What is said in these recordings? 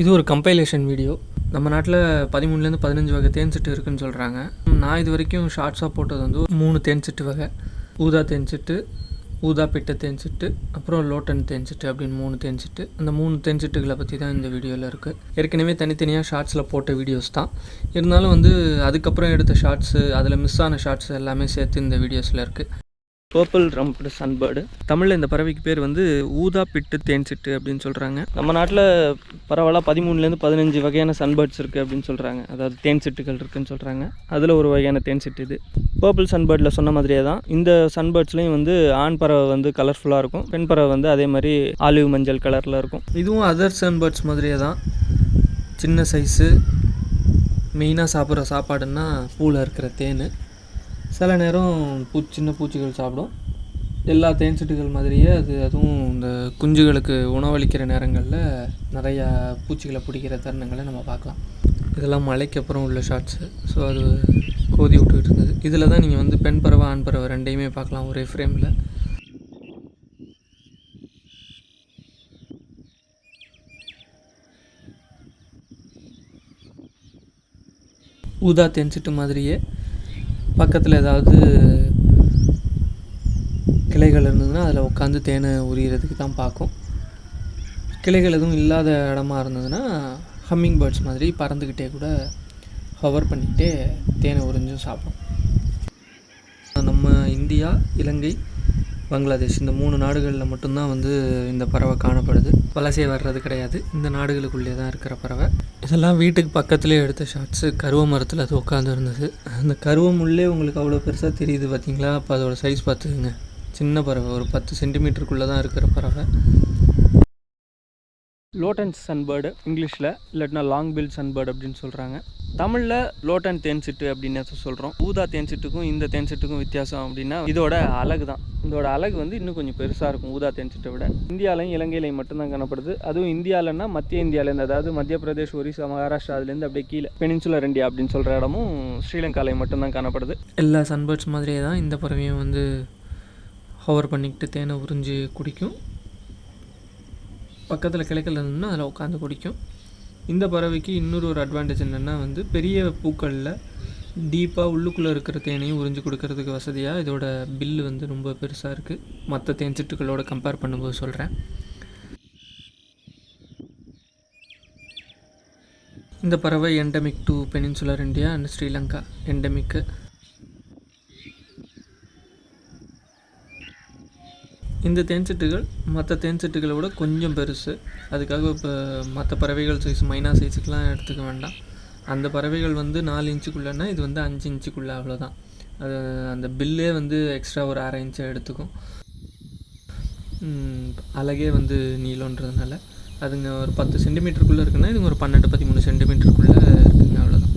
இது ஒரு compilation video. நம்ம நாட்டில் 13லேருந்து 15 வகை தேன்சிட்டு இருக்குதுன்னு சொல்கிறாங்க. நான் இது வரைக்கும் ஷார்ட்ஸாக போட்டது வந்து 3 தேன்சிட்டு வகை. ஊதா தேன்சிட்டு, ஊதா பிட்ட தேன்சிட்டு, அப்புறம் லோட்டன் தேன்சிட்டு அப்படின்னு 3 தேன்சிட்டு. அந்த 3 தேன்சிட்டுகளை பற்றி தான் இந்த வீடியோவில் இருக்குது. ஏற்கனவே தனித்தனியாக ஷார்ட்ஸில் போட்ட வீடியோஸ் தான். இருந்தாலும் வந்து அதுக்கப்புறம் எடுத்த ஷார்ட்ஸு, அதில் மிஸ் ஆன ஷார்ட்ஸ் எல்லாமே சேர்த்து இந்த வீடியோஸில் இருக்குது. பர்பிள் ரம்ப்டு சன்பேர்டு, தமிழில் இந்த பறவைக்கு பேர் வந்து ஊதா பிட்டு தேன்சிட்டு அப்படின்னு சொல்கிறாங்க. நம்ம நாட்டில் பரவாயில்ல 13லேருந்து 15 வகையான சன்பேர்ட்ஸ் இருக்குது அப்படின்னு சொல்கிறாங்க. அதாவது தேன்சிட்டுகள் இருக்குதுன்னு சொல்கிறாங்க. அதில் ஒரு வகையான தேன்சிட்டு இது. பர்பிள் சன்பேர்டில் சொன்ன மாதிரியே தான் இந்த சன்பேர்ட்ஸ்லேயும் வந்து ஆண் பறவை வந்து கலர்ஃபுல்லாக இருக்கும், பெண் பறவை வந்து அதே மாதிரி ஆலிவ் மஞ்சள் கலரில் இருக்கும். இதுவும் அதர் சன்பேர்ட்ஸ் மாதிரியே தான், சின்ன சைஸு. மெயினாக சாப்பிட்ற சாப்பாடுன்னா பூவில் இருக்கிற தேன். சில நேரம் சின்ன பூச்சிகள் சாப்பிடும். எல்லா தேன்சிட்டுகள் மாதிரியே அதுவும் இந்த குஞ்சுகளுக்கு உணவளிக்கிற நேரங்களில் நிறையா பூச்சிகளை பிடிக்கிற தருணங்களை நம்ம பார்க்கலாம். இதெல்லாம் மழைக்கு அப்புறம் உள்ள ஷார்ட்ஸு. ஸோ அது கோதி விட்டுக்கிட்டு இருந்தது. இதில் தான் நீங்கள் வந்து பெண் பறவை ஆண் பறவை ரெண்டையுமே பார்க்கலாம் ஒரே ஃப்ரேமில். ஊதா தேன்சிட்டு மாதிரியே பக்கத்தில் ஏதாவது கிளைகள் இருந்ததுன்னா அதில் உட்காந்து தேனை உரிகிறதுக்கு தான் பார்க்கும். கிளைகள் எதுவும் இல்லாத இடமா இருந்ததுன்னா ஹம்மிங் பேர்ட்ஸ் மாதிரி பறந்துக்கிட்டே கூட ஹவர் பண்ணிக்கிட்டே தேனை உறிஞ்சும் சாப்பிடும். நம்ம இந்தியா, இலங்கை, பங்களாதேஷ் இந்த 3 நாடுகளில் மட்டும்தான் வந்து இந்த பறவை காணப்படுது. வலசை வர்றது கிடையாது. இந்த நாடுகளுக்குள்ளே தான் இருக்கிற பறவை. இதெல்லாம் வீட்டுக்கு பக்கத்துலேயே எடுத்த ஷார்ட்ஸு. கருவ மரத்தில் அது உட்காந்து இருந்தது. அந்த கருவம் உள்ளே உங்களுக்கு அவ்வளோ பெருசாக தெரியுது பார்த்தீங்களா? அப்போ அதோட சைஸ் பார்த்துக்குங்க. சின்ன பறவை, ஒரு 10 சென்டிமீட்டருக்குள்ளே தான் இருக்கிற பறவை. லோட்டன் சன்பேர்டு இங்கிலீஷில், இல்லாட்டினா லாங் பில் சன்பேர்டு அப்படின்னு சொல்கிறாங்க. தமிழில் லோட்டன் தேன்சிட்டு அப்படின்னு சொல்கிறோம். ஊதா தேன்சிட்டுக்கும் இந்த தேன்சிட்டுக்கும் வித்தியாசம் அப்படின்னா இதோட அலகு தான். இதோட அலகு வந்து இன்னும் கொஞ்சம் பெருசாக இருக்கும் ஊதா தேன்சிட்டை விட. இந்தியாவிலையும் இலங்கையிலையும் மட்டும்தான் காணப்படுது. அதுவும் இந்தியாவிலன்னா மத்திய இந்தியாவிலேருந்து, அதாவது மத்திய பிரதேஷ், ஒரிசா, மகாராஷ்டிரா, அதுலேருந்து அப்படியே கீழே பெனின்சுலர் இந்தியா அப்படின்னு சொல்கிற இடமும் ஸ்ரீலங்காலையும் மட்டும்தான் காணப்படுது. எல்லா சன்பேர்ட்ஸ் மாதிரியே தான் இந்த பறவையும் வந்து ஹவர் பண்ணிக்கிட்டு தேனை உறிஞ்சி குடிக்கும். பக்கத்தில் கிளைகள் இருந்ததுன்னா அதில் உட்காந்து குடிக்கும். இந்த பறவைக்கு இன்னொரு ஒரு அட்வான்டேஜ் என்னென்னா வந்து பெரிய பூக்களில் டீப்பாக உள்ளுக்குள்ளே இருக்கிற தேனையும் உறிஞ்சி கொடுக்கறதுக்கு வசதியாக இதோட பில்லு வந்து ரொம்ப பெருசாக இருக்குது. மற்ற தேன்சிட்டுகளோட கம்பேர் பண்ணும்போது சொல்கிறேன். இந்த பறவை endemic to peninsular India and Sri. Lanka. Endemic தேன்சிட்டுகள் மற்ற தேன்சிட்டுகளை விட கொஞ்சம் பெருசு. அதுக்காக இப்போ மற்ற பறவைகள் சைஸ் மைனா சைஸுக்கெலாம் எடுத்துக்க வேண்டாம். அந்த பறவைகள் வந்து 4 இன்ச்சுக்குள்ளேன்னா இது வந்து 5 இன்ச்சுக்குள்ளே, அவ்வளோதான். அது அந்த பில்லே வந்து எக்ஸ்ட்ரா ஒரு 1/2 இன்ச்சை எடுத்துக்கும். அழகே வந்து நீளன்றதுனால அதுங்க ஒரு 10 சென்டிமீட்டருக்குள்ளே இருக்குன்னா இதுங்க ஒரு 12-13 சென்டிமீட்டருக்குள்ளே இருக்குங்க, அவ்வளோதான்.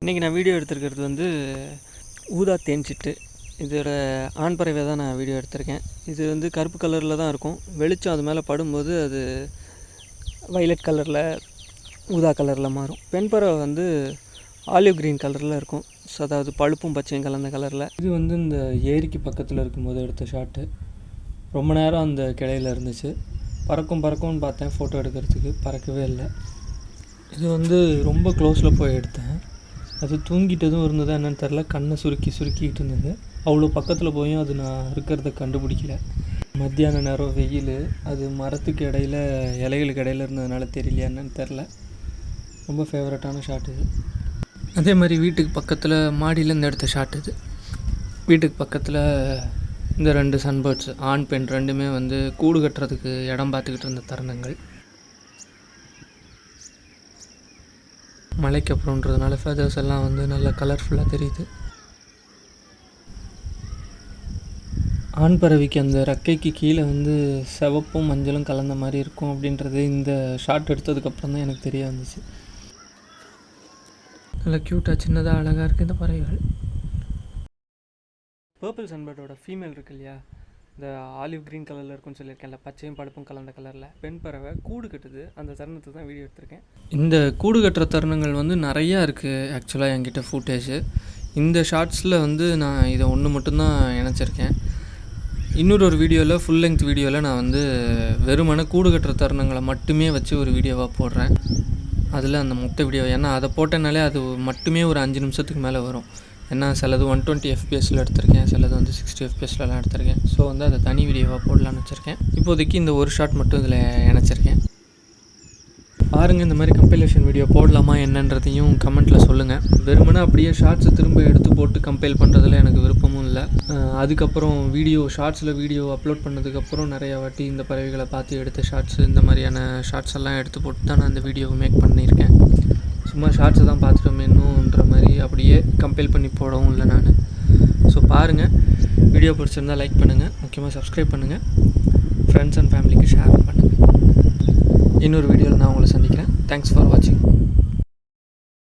இன்றைக்கி நான் வீடியோ எடுத்துருக்கிறது வந்து ஊதா தேன்சிட்டு. இதோட ஆண் பறவை தான் நான் வீடியோ எடுத்திருக்கேன். இது வந்து கருப்பு கலரில் தான் இருக்கும். வெளிச்சம் அது மேலே படும்போது அது வைலட் கலரில், ஊதா கலரில் மாறும். பெண் பறவை வந்து ஆலிவ் க்ரீன் கலரில் இருக்கும். ஸோ அதாவது பழுப்பும் பச்சையும் கலந்த கலரில். இது வந்து இந்த ஏரிக்கு பக்கத்தில் இருக்கும்போது எடுத்த ஷாட்டு. ரொம்ப நேரம் அந்த கிளையில் இருந்துச்சு. பறக்கும்னு பார்த்தேன் ஃபோட்டோ எடுக்கிறதுக்கு, பறக்கவே இல்லை. இது வந்து ரொம்ப க்ளோஸில் போய் எடுத்தேன். அது தூங்கிட்டதும் இருந்தது என்னென்னு தெரில. கண்ணை சுருக்கிட்டு இருந்தது. அவ்வளோ பக்கத்தில் போயும் அது நான் இருக்கிறத கண்டுபிடிக்கல. மத்தியான நேரம் வெயில், அது மரத்துக்கு இடையில், இலைகளுக்கு இடையில இருந்ததுனால தெரியலையா என்னன்னு தெரில. ரொம்ப ஃபேவரட்டான ஷாட் இது. அதே மாதிரி வீட்டுக்கு பக்கத்தில் மாடியிலேருந்து எடுத்த ஷாட் இது. வீட்டுக்கு பக்கத்தில் இந்த 2 சன்பேர்ட்ஸ், ஆண் பெண் ரெண்டுமே வந்து கூடு கட்டுறதுக்கு இடம் பார்த்துக்கிட்டு இருந்த தருணங்கள். மழைக்கு அப்புறம்ன்றதுனால ஃபெதர்ஸ் எல்லாம் வந்து நல்லா கலர்ஃபுல்லாக தெரியுது. ஆண் பறவைக்கு அந்த ரெக்கைக்கு கீழே வந்து சிவப்பும் மஞ்சளும் கலந்த மாதிரி இருக்கும் அப்படின்றது இந்த ஷாட் எடுத்ததுக்கப்புறம் தான் எனக்கு தெரிய வந்துச்சு. நல்லா க்யூட்டாக சின்னதாக அழகாக இருக்குது இந்த பறவைகள். பர்பிள் சன்பேர்டோட ஃபீமேல் இருக்கு இல்லையா, இந்த ஆலிவ் க்ரீன் கலரில் இருக்குன்னு சொல்லியிருக்கேன்ல, பச்சையும் பழுப்பும் கலந்த கலரில் பெண் பறவை கூடு கட்டுது. அந்த தருணத்தை தான் வீடியோ எடுத்திருக்கேன். இந்த கூடு கட்டுற தருணங்கள் வந்து நிறையா இருக்குது ஆக்சுவலாக என்கிட்ட ஃபுட்டேஜு. இந்த ஷார்ட்ஸில் வந்து நான் இதை ஒன்று மட்டும்தான் இணைச்சிருக்கேன். இன்னொரு வீடியோவில் ஃபுல் லெங்த் வீடியோவில் நான் வந்து வெறுமனே கூடு கட்டுற தருணங்களை மட்டுமே வச்சு ஒரு வீடியோவாக போடுறேன். அதில் அந்த மொத்த வீடியோ, ஏன்னா அதை போட்டனாலே அது மட்டுமே ஒரு 5 நிமிஷத்துக்கு மேலே வரும். ஏன்னா சிலது 120 FPSல எடுத்திருக்கேன், சிலது வந்து 60 FPSலலாம் எடுத்திருக்கேன். ஸோ வந்து அதை தனி வீடியோவாக போடலான்னு வச்சுருக்கேன். இப்போதைக்கு இந்த ஒரு ஷாட் மட்டும் இதில் இணைச்சிருக்கேன். பாருங்கள், இந்த மாதிரி கம்பைலேஷன் வீடியோ போடலாமா என்னன்றதையும் கமெண்ட்டில் சொல்லுங்கள். வெறுமனே அப்படியே ஷார்ட்ஸை திரும்ப எடுத்து போட்டு கம்பைல் பண்ணுறதுல எனக்கு விருப்பமும் இல்லை. அதுக்கப்புறம் ஷார்ட்ஸில் வீடியோ அப்லோட் பண்ணதுக்கப்புறம் நிறையா வாட்டி இந்த பறவைகளை பார்த்து எடுத்த ஷார்ட்ஸு, இந்த மாதிரியான ஷார்ட்ஸ் எல்லாம் எடுத்து போட்டு தான் நான் இந்த வீடியோவை மேக் பண்ணியிருக்கேன். சும்மா ஷார்ட்ஸை தான் பார்த்துட்டோமேன்னுன்ற மாதிரி அப்படியே கம்பைல் பண்ணி போடவும் இல்லை நான். ஸோ பாருங்கள், வீடியோ பிடிச்சிருந்தால் லைக் பண்ணுங்கள், முக்கியமாக சப்ஸ்கிரைப் பண்ணுங்கள், ஃப்ரெண்ட்ஸ் அண்ட் ஃபேமிலிக்கு ஷேர் பண்ணுங்கள். இன்னொரு வீடியோவில் நான் உங்களை சந்திக்கிறேன். தேங்க்ஸ் ஃபார் வாட்சிங்.